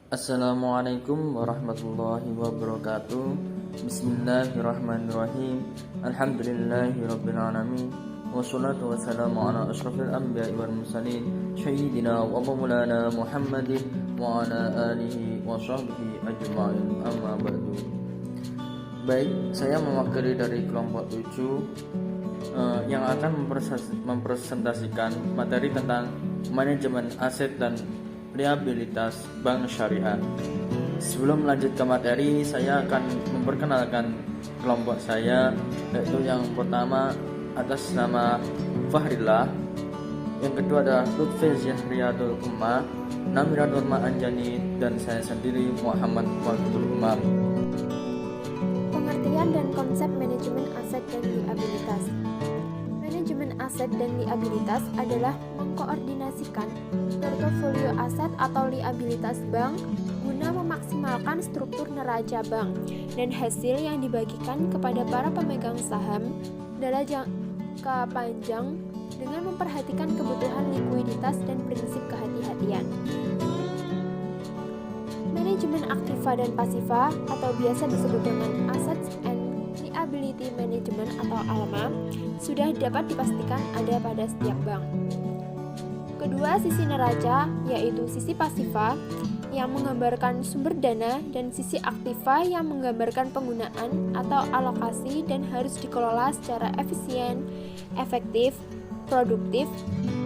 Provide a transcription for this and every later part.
Assalamualaikum warahmatullahi wabarakatuh. Bismillahirrahmanirrahim. Alhamdulillahirrabbilalamin. Wassalatu wassalamu ala ashrafil anbiya'i wal mursalin Sayyidina wa maulana Muhammadin wa ala alihi wa sahbihi ajma'in, amma ba'du. Baik, saya mewakili dari kelompok 7 yang akan mempresentasikan materi tentang manajemen aset dan liabilitas bank syariah. Sebelum lanjut ke materi, saya akan memperkenalkan kelompok saya, yaitu yang pertama atas nama Fahrillah, yang kedua adalah Lutfi Zahriyatul Ummah, Namira Nurma Anjani, dan saya sendiri Muhammad Wahidul Umar. Pengertian dan konsep manajemen aset dan liabilitas. Manajemen aset dan liabilitas adalah mengkoordinasikan portofolio aset atau liabilitas bank guna memaksimalkan struktur neraca bank dan hasil yang dibagikan kepada para pemegang saham dalam jangka panjang dengan memperhatikan kebutuhan likuiditas dan prinsip kehati-hatian. Manajemen aktiva dan pasiva atau biasa disebut dengan Assets and Liability Management atau ALMA sudah dapat dipastikan ada pada setiap bank. Kedua sisi neraca, yaitu sisi pasiva yang menggambarkan sumber dana dan sisi aktiva yang menggambarkan penggunaan atau alokasi dan harus dikelola secara efisien, efektif, produktif,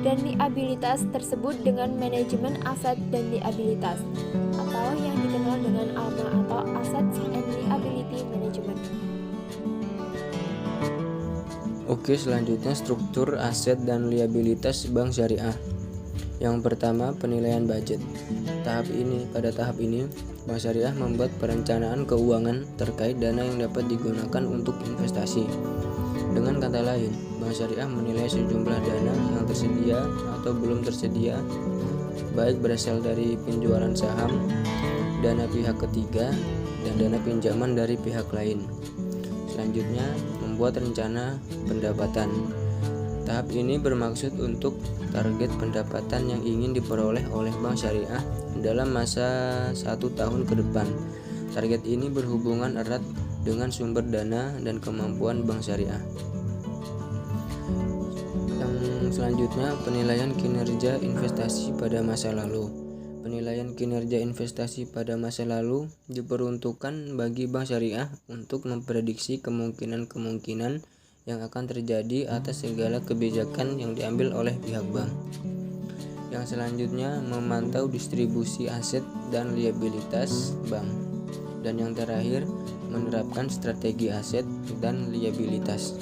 dan liabilitas tersebut dengan manajemen aset dan liabilitas atau yang dikenal dengan ALMA atau Assets and Liability Management. Oke, selanjutnya struktur aset dan liabilitas bank syariah. Yang pertama, penilaian budget. Pada tahap ini, bank syariah membuat perencanaan keuangan terkait dana yang dapat digunakan untuk investasi. Dengan kata lain, bank syariah menilai sejumlah dana yang tersedia atau belum tersedia, baik berasal dari penjualan saham, dana pihak ketiga, dan dana pinjaman dari pihak lain. Selanjutnya, membuat rencana pendapatan. Tahap ini bermaksud untuk target pendapatan yang ingin diperoleh oleh bank syariah dalam masa 1 tahun ke depan. Target ini berhubungan erat dengan sumber dana dan kemampuan bank syariah. Yang selanjutnya, penilaian kinerja investasi pada masa lalu. Penilaian kinerja investasi pada masa lalu diperuntukkan bagi bank syariah untuk memprediksi kemungkinan-kemungkinan yang akan terjadi atas segala kebijakan yang diambil oleh pihak bank. Yang selanjutnya, memantau distribusi aset dan liabilitas bank. Dan yang terakhir, menerapkan strategi aset dan liabilitas.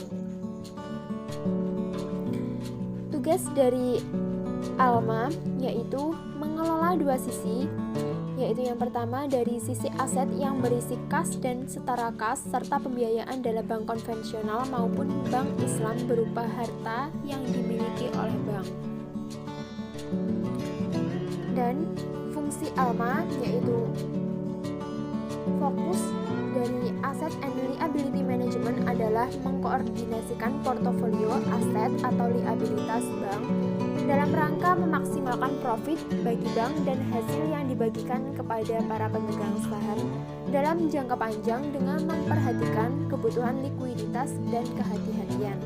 Tugas dari ALMA yaitu mengelola dua sisi, yaitu yang pertama dari sisi aset yang berisi kas dan setara kas serta pembiayaan dalam bank konvensional maupun bank Islam berupa harta yang dimiliki oleh bank. Dan fungsi ALMA yaitu fokus dari Asset and Liability Management adalah mengkoordinasikan portofolio aset atau liabilitas bank dalam rangka memaksimalkan profit bagi bank dan hasil yang dibagikan kepada para pemegang saham dalam jangka panjang dengan memperhatikan kebutuhan likuiditas dan kehati-hatian.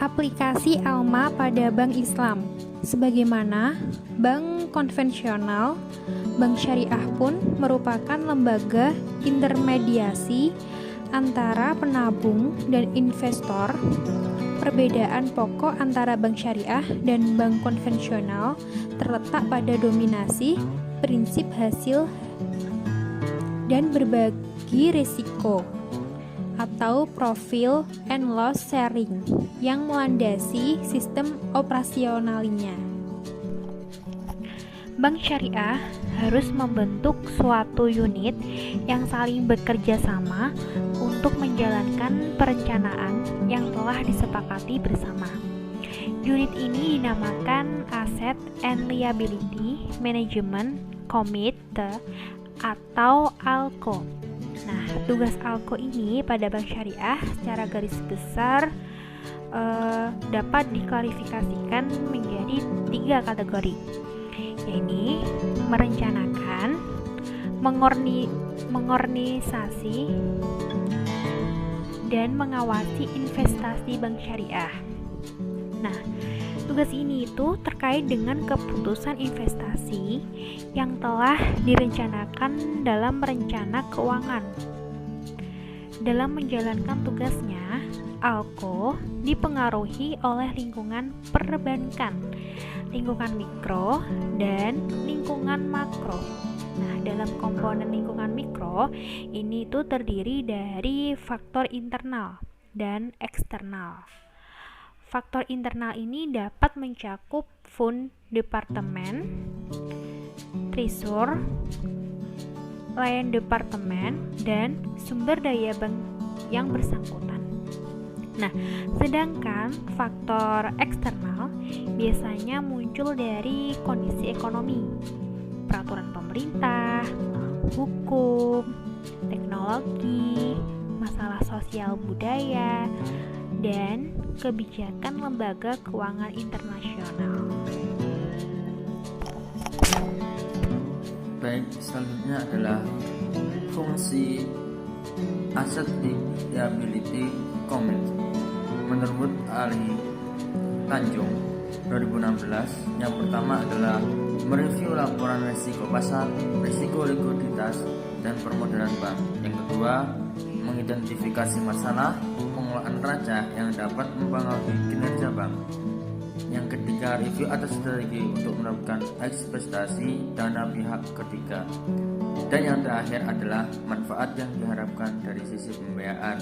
Aplikasi ALMA pada bank Islam. Sebagaimana bank konvensional, bank syariah pun merupakan lembaga intermediasi antara penabung dan investor. Perbedaan pokok antara bank syariah dan bank konvensional terletak pada dominasi, prinsip hasil, dan berbagi risiko atau profil and loss sharing yang melandasi sistem operasionalnya. Bank syariah harus membentuk suatu unit yang saling bekerja sama untuk menjalankan perencanaan yang telah disepakati bersama. Unit ini dinamakan Asset and Liability Management Committee atau ALCO. Nah, tugas ALCO ini pada bank syariah secara garis besar dapat diklarifikasikan menjadi 3 kategori. yakni merencanakan, mengorganisasi, dan mengawasi investasi bank syariah. Nah, tugas ini itu terkait dengan keputusan investasi yang telah direncanakan dalam rencana keuangan. Dalam menjalankan tugasnya, ALKO dipengaruhi oleh lingkungan perbankan, lingkungan mikro, dan lingkungan makro. Nah, dalam komponen lingkungan mikro, ini itu terdiri dari faktor internal dan eksternal. Faktor internal ini dapat mencakup fund departemen, tresor, layan departemen, dan sumber daya bank yang bersangkutan. Nah, sedangkan faktor eksternal biasanya muncul dari kondisi ekonomi, peraturan pemerintah, hukum, teknologi, masalah sosial budaya, dan kebijakan lembaga keuangan internasional. Baik, selanjutnya adalah fungsi Asset Liability Comment. Menurut Ali Tanjung 2016, yang pertama adalah mereview laporan risiko pasar, risiko likuiditas, dan permodalan bank. Yang kedua, mengidentifikasi masalah pengelolaan neraca yang dapat mempengaruhi kinerja bank. Yang ketiga, review atas strategi untuk mendapatkan ekspektasi dana pihak ketiga. Dan yang terakhir adalah manfaat yang diharapkan dari sisi pembiayaan.